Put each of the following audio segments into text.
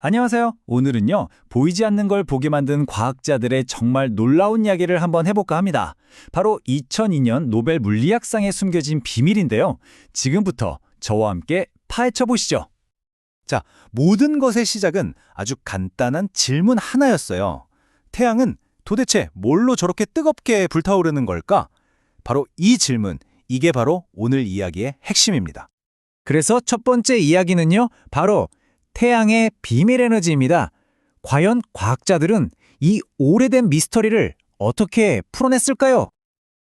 안녕하세요. 오늘은요, 보이지 않는 걸 보게 만든 과학자들의 정말 놀라운 이야기를 한번 해볼까 합니다. 바로 2002년 노벨 물리학상에 숨겨진 비밀인데요. 지금부터 저와 함께 파헤쳐 보시죠. 자, 모든 것의 시작은 아주 간단한 질문 하나였어요. 태양은 도대체 뭘로 저렇게 뜨겁게 불타오르는 걸까? 바로 이 질문, 이게 바로 오늘 이야기의 핵심입니다. 그래서 첫 번째 이야기는요, 바로 태양의 비밀 에너지입니다. 과연 과학자들은 이 오래된 미스터리를 어떻게 풀어냈을까요?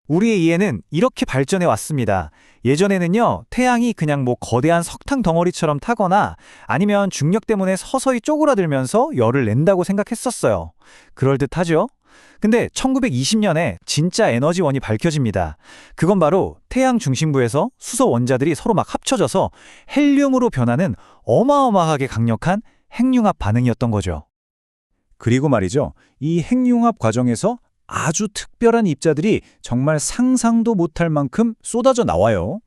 우리의 이해는 이렇게 발전해 왔습니다. 예전에는요, 태양이 그냥 거대한 석탄 덩어리처럼 타거나 아니면 중력 때문에 서서히 쪼그라들면서 열을 낸다고 생각했었어요. 그럴듯하죠? 근데 1920년에 진짜 에너지원이 밝혀집니다. 그건 바로 태양 중심부에서 수소 원자들이 서로 막 합쳐져서 헬륨으로 변하는 어마어마하게 강력한 핵융합 반응이었던 거죠. 그리고 말이죠, 이 핵융합 과정에서 아주 특별한 입자들이 정말 상상도 못할 만큼 쏟아져 나와요.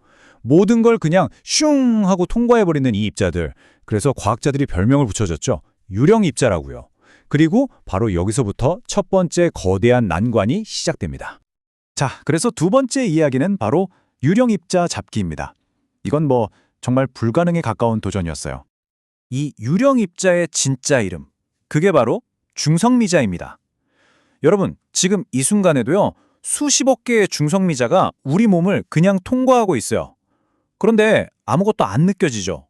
모든 걸 그냥 슝 하고 통과해버리는 이 입자들. 그래서 과학자들이 별명을 붙여줬죠. 유령 입자라고요. 그리고 바로 여기서부터 첫 번째 거대한 난관이 시작됩니다. 자, 그래서 두 번째 이야기는 바로 유령 입자 잡기입니다. 이건 정말 불가능에 가까운 도전이었어요. 이 유령 입자의 진짜 이름, 그게 바로 중성미자입니다. 여러분, 지금 이 순간에도요, 수십억 개의 중성미자가 우리 몸을 그냥 통과하고 있어요. 그런데 아무것도 안 느껴지죠.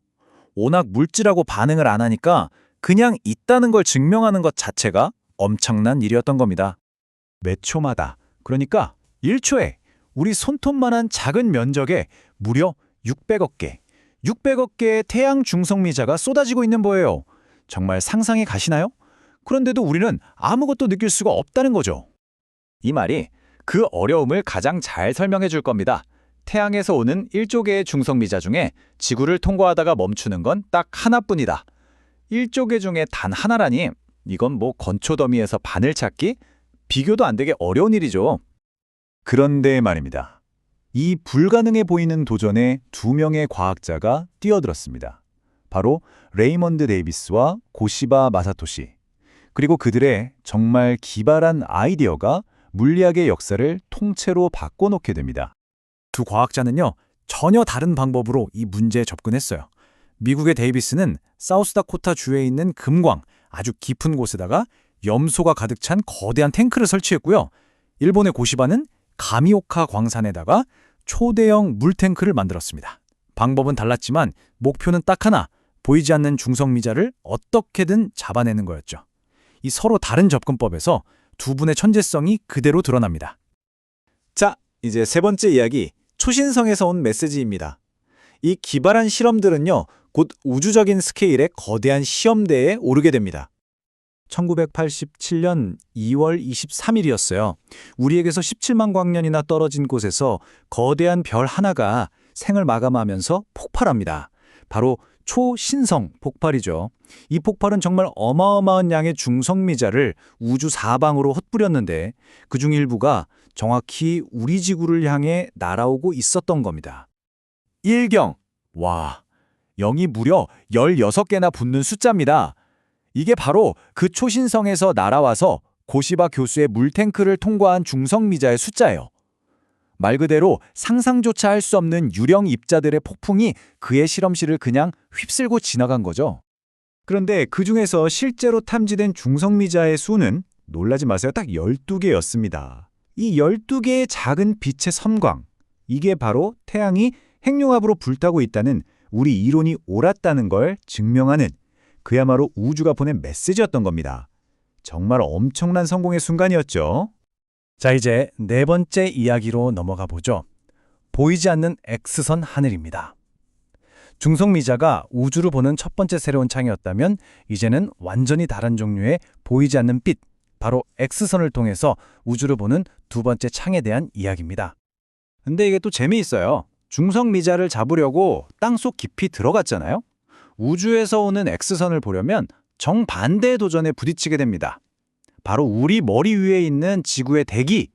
워낙 물질하고 반응을 안 하니까 그냥 있다는 걸 증명하는 것 자체가 엄청난 일이었던 겁니다. 몇 초마다, 그러니까 1초에 우리 손톱만한 작은 면적에 무려 600억 개, 600억 개의 태양 중성미자가 쏟아지고 있는 거예요. 정말 상상이 가시나요? 그런데도 우리는 아무것도 느낄 수가 없다는 거죠. 이 말이 그 어려움을 가장 잘 설명해 줄 겁니다. 태양에서 오는 1조 개의 중성미자 중에 지구를 통과하다가 멈추는 건 딱 하나뿐이다. 1조 개 중에 단 하나라니, 이건 건초더미에서 바늘 찾기? 비교도 안 되게 어려운 일이죠. 그런데 말입니다. 이 불가능해 보이는 도전에 두 명의 과학자가 뛰어들었습니다. 바로 레이먼드 데이비스와 고시바 마사토시. 그리고 그들의 정말 기발한 아이디어가 물리학의 역사를 통째로 바꿔놓게 됩니다. 두 과학자는요, 전혀 다른 방법으로 이 문제에 접근했어요. 미국의 데이비스는 사우스다코타 주에 있는 금광, 아주 깊은 곳에다가 염소가 가득 찬 거대한 탱크를 설치했고요. 일본의 고시바는 가미오카 광산에다가 초대형 물탱크를 만들었습니다. 방법은 달랐지만 목표는 딱 하나, 보이지 않는 중성미자를 어떻게든 잡아내는 거였죠. 이 서로 다른 접근법에서 두 분의 천재성이 그대로 드러납니다. 자, 이제 세 번째 이야기, 초신성에서 온 메시지입니다. 이 기발한 실험들은요, 곧 우주적인 스케일의 거대한 시험대에 오르게 됩니다. 1987년 2월 23일이었어요. 우리에게서 17만 광년이나 떨어진 곳에서 거대한 별 하나가 생을 마감하면서 폭발합니다. 바로 초신성 폭발이죠. 이 폭발은 정말 어마어마한 양의 중성미자를 우주 사방으로 헛뿌렸는데 그중 일부가 정확히 우리 지구를 향해 날아오고 있었던 겁니다. 1경, 와, 0이 무려 16개나 붙는 숫자입니다. 이게 바로 그 초신성에서 날아와서 고시바 교수의 물탱크를 통과한 중성미자의 숫자예요. 말 그대로 상상조차 할 수 없는 유령 입자들의 폭풍이 그의 실험실을 그냥 휩쓸고 지나간 거죠. 그런데 그 중에서 실제로 탐지된 중성미자의 수는 놀라지 마세요. 딱 12개였습니다. 이 12개의 작은 빛의 섬광, 이게 바로 태양이 핵융합으로 불타고 있다는 우리 이론이 옳았다는 걸 증명하는 그야말로 우주가 보낸 메시지였던 겁니다. 정말 엄청난 성공의 순간이었죠. 자, 이제 네 번째 이야기로 넘어가 보죠. 보이지 않는 X선 하늘입니다. 중성미자가 우주를 보는 첫 번째 새로운 창이었다면 이제는 완전히 다른 종류의 보이지 않는 빛, 바로 X선을 통해서 우주를 보는 두 번째 창에 대한 이야기입니다. 근데 이게 또 재미있어요. 중성미자를 잡으려고 땅속 깊이 들어갔잖아요. 우주에서 오는 X선을 보려면 정반대의 도전에 부딪히게 됩니다. 바로 우리 머리 위에 있는 지구의 대기,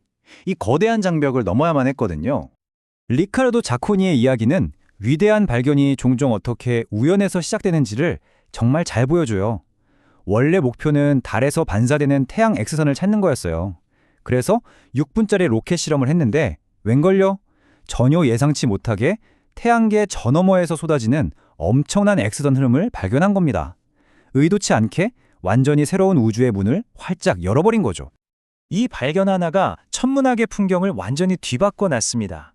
이 거대한 장벽을 넘어야만 했거든요. 리카르도 자코니의 이야기는 위대한 발견이 종종 어떻게 우연에서 시작되는지를 정말 잘 보여줘요. 원래 목표는 달에서 반사되는 태양 X선을 찾는 거였어요. 그래서 6분짜리 로켓 실험을 했는데 웬걸요? 전혀 예상치 못하게 태양계 저 너머에서 쏟아지는 엄청난 X선 흐름을 발견한 겁니다. 의도치 않게 완전히 새로운 우주의 문을 활짝 열어버린 거죠. 이 발견 하나가 천문학의 풍경을 완전히 뒤바꿔 놨습니다.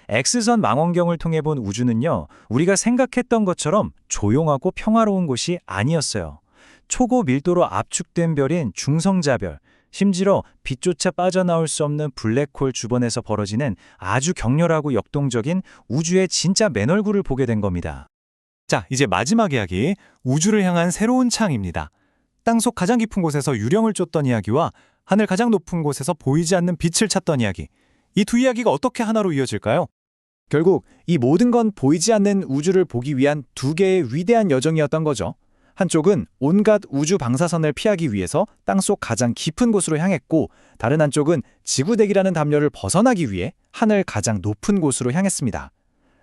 X선 망원경을 통해 본 우주는요, 우리가 생각했던 것처럼 조용하고 평화로운 곳이 아니었어요. 초고 밀도로 압축된 별인 중성자별, 심지어 빛조차 빠져나올 수 없는 블랙홀 주변에서 벌어지는 아주 격렬하고 역동적인 우주의 진짜 맨얼굴을 보게 된 겁니다. 자, 이제 마지막 이야기, 우주를 향한 새로운 창입니다. 땅속 가장 깊은 곳에서 유령을 쫓던 이야기와 하늘 가장 높은 곳에서 보이지 않는 빛을 찾던 이야기. 이 두 이야기가 어떻게 하나로 이어질까요? 결국 이 모든 건 보이지 않는 우주를 보기 위한 두 개의 위대한 여정이었던 거죠. 한쪽은 온갖 우주 방사선을 피하기 위해서 땅속 가장 깊은 곳으로 향했고, 다른 한쪽은 지구대기라는 담요를 벗어나기 위해 하늘 가장 높은 곳으로 향했습니다.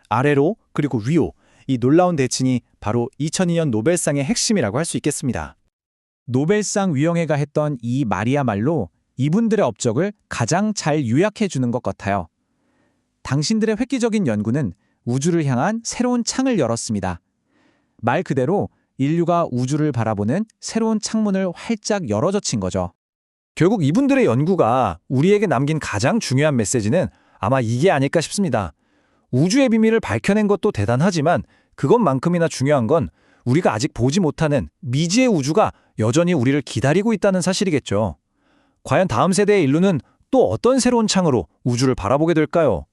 아래로 그리고 위로, 이 놀라운 대칭이 바로 2002년 노벨상의 핵심이라고 할 수 있겠습니다. 노벨상 위원회가 했던 이 말이야말로 이분들의 업적을 가장 잘 요약해 주는 것 같아요. 당신들의 획기적인 연구는 우주를 향한 새로운 창을 열었습니다. 말 그대로 인류가 우주를 바라보는 새로운 창문을 활짝 열어젖힌 거죠. 결국 이분들의 연구가 우리에게 남긴 가장 중요한 메시지는 아마 이게 아닐까 싶습니다. 우주의 비밀을 밝혀낸 것도 대단하지만 그것만큼이나 중요한 건 우리가 아직 보지 못하는 미지의 우주가 여전히 우리를 기다리고 있다는 사실이겠죠. 과연 다음 세대의 인류는 또 어떤 새로운 창으로 우주를 바라보게 될까요?